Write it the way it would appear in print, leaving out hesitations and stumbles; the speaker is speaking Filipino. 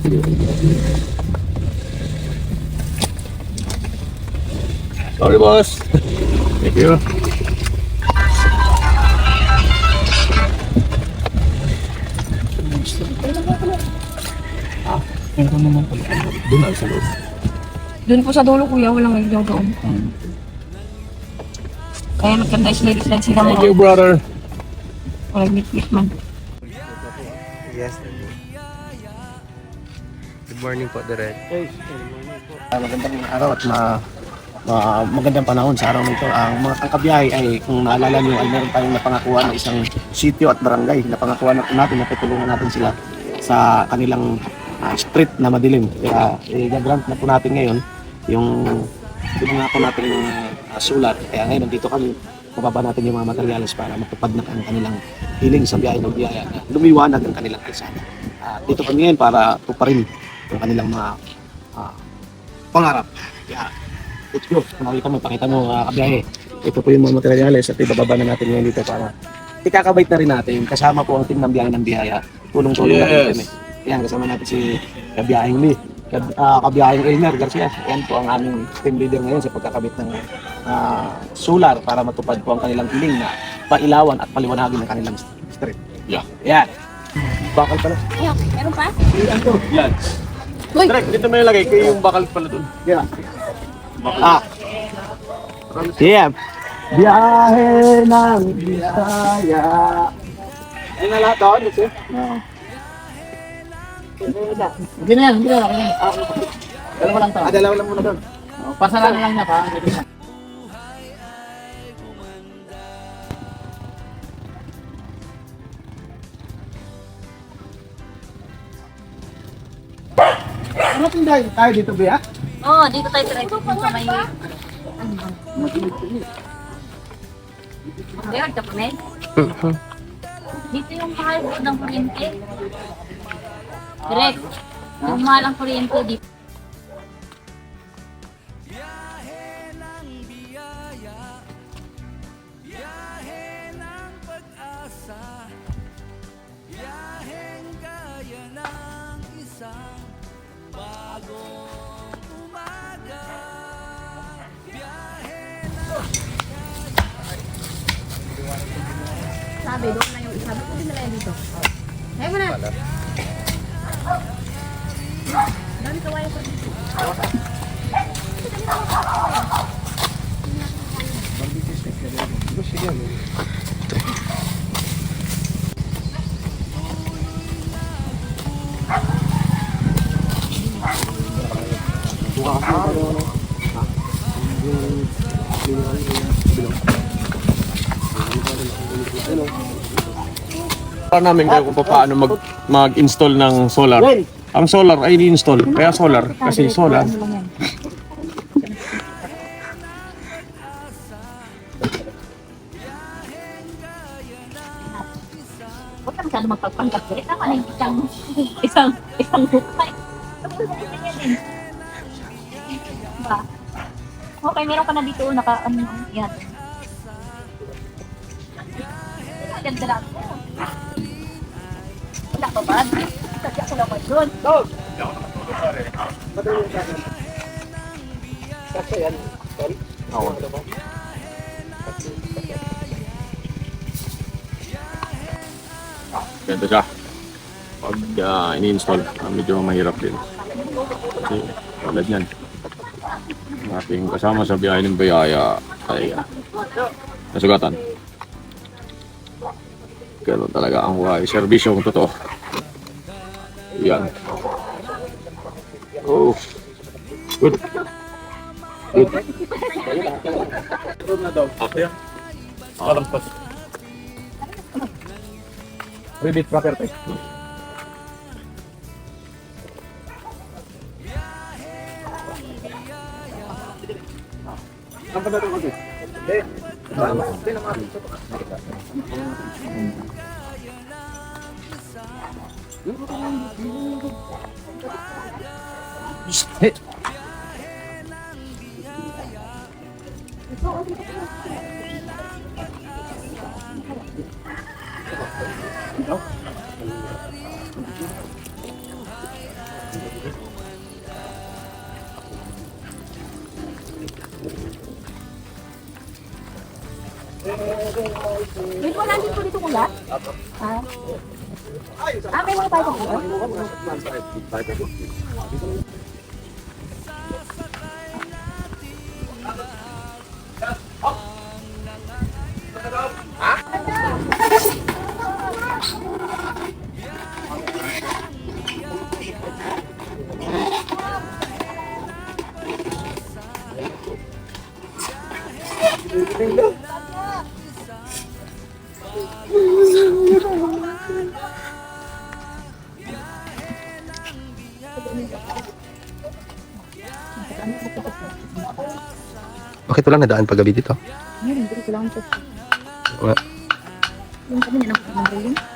Sorry, boss. Thank you. Meron naman pala. Doon na sa loob. Doon po sa dulo kuya, walang ilaw doon. Kaya nagkanda-slide sila mo. Thank you, brother. Walang ngit-ngit man. Yes. Good morning po, Direk. Magandang araw at magandang panahon sa araw nito. Ang mga kakabiyahe ay kung naalala nyo ay meron tayong napangakuan na isang sitio at barangay. Napangakuan natin na tutulungan natin sila sa kanilang street na madilim. Kaya i-grant na po natin ngayon yung pinangako natin sulat. Kaya ngayon nandito kami, mababa natin yung mga materyales para matupad na ang kanilang hiling sa biyahe ng biyaya na lumiwanag ang kanilang kalsada. Dito kami ngayon para tuparin yung kanilang mga pangarap. Kaya let's go. Pakita mo kabiyahe. Ito po yung mga materyales at ibababa na natin ngayon dito para ikakabait na rin natin. Kasama po ang team ng biyahe ng biyaya. Tulong-tulong na rin kami. Ayan, kasama natin si Kabiyaheng Lee, Kabiyaheng Elmer Garcia. Ayan po ang aming team leader ngayon sa pagkakabit ng solar para matupad po ang kanilang hiling na pailawan at paliwanagin ng kanilang street. Yeah. Ayan. Bakal pala. Ayan, meron pa? Ayan to. Yan. Uy! Direk, dito may lagay. Kayo yung bakal pala doon. Yeah. Yeah. Biyahe ng Bisaya. Ayun na lahat doon, ito. Oo. Hindi na yan. Dalawa lang to. Dalawa lang muna doon. Pasalan lang niya pa. Ano tindahan tayo dito, Bea? Oo, dito tayo try sa may... Meron ka pa, Meg? Dito yung mahal po ng kuryente. Direct. Yung mahal ang kuryente dito. Sabi, doon na yung isa. Ba't hindi nila yan dito? Ayaw mo na. Dami kawayan ko dito. Para namin kayo kung paano mag-install ng solar. Ang solar ay i-install. Kaya solar. Kasi solar. Huwag ka masyado magpagpanggap. Tama na yung isang hukay. Diba? Okay, meron ka na dito. Yan. Ganda lang. Wala pa ba? Kasi ako lang doon. Kasi yan. Oo. Ganda siya. Pag ini-install, medyo mahirap din. Kasi tulad yan. Ang ating kasama sa biyahe ng biyaya ay nasugatan. Ganun talaga ang buhay. Serbisyong totoo. Yan. Oh. Good. Good. Ribbit property. Ang pala ito kasi. Wait, wala din po dito kuya? Ah, may mga tayo po. Bakit walang nadaan paggabi dito? Meron, dito lang po. Wala. Yung kami na lang po.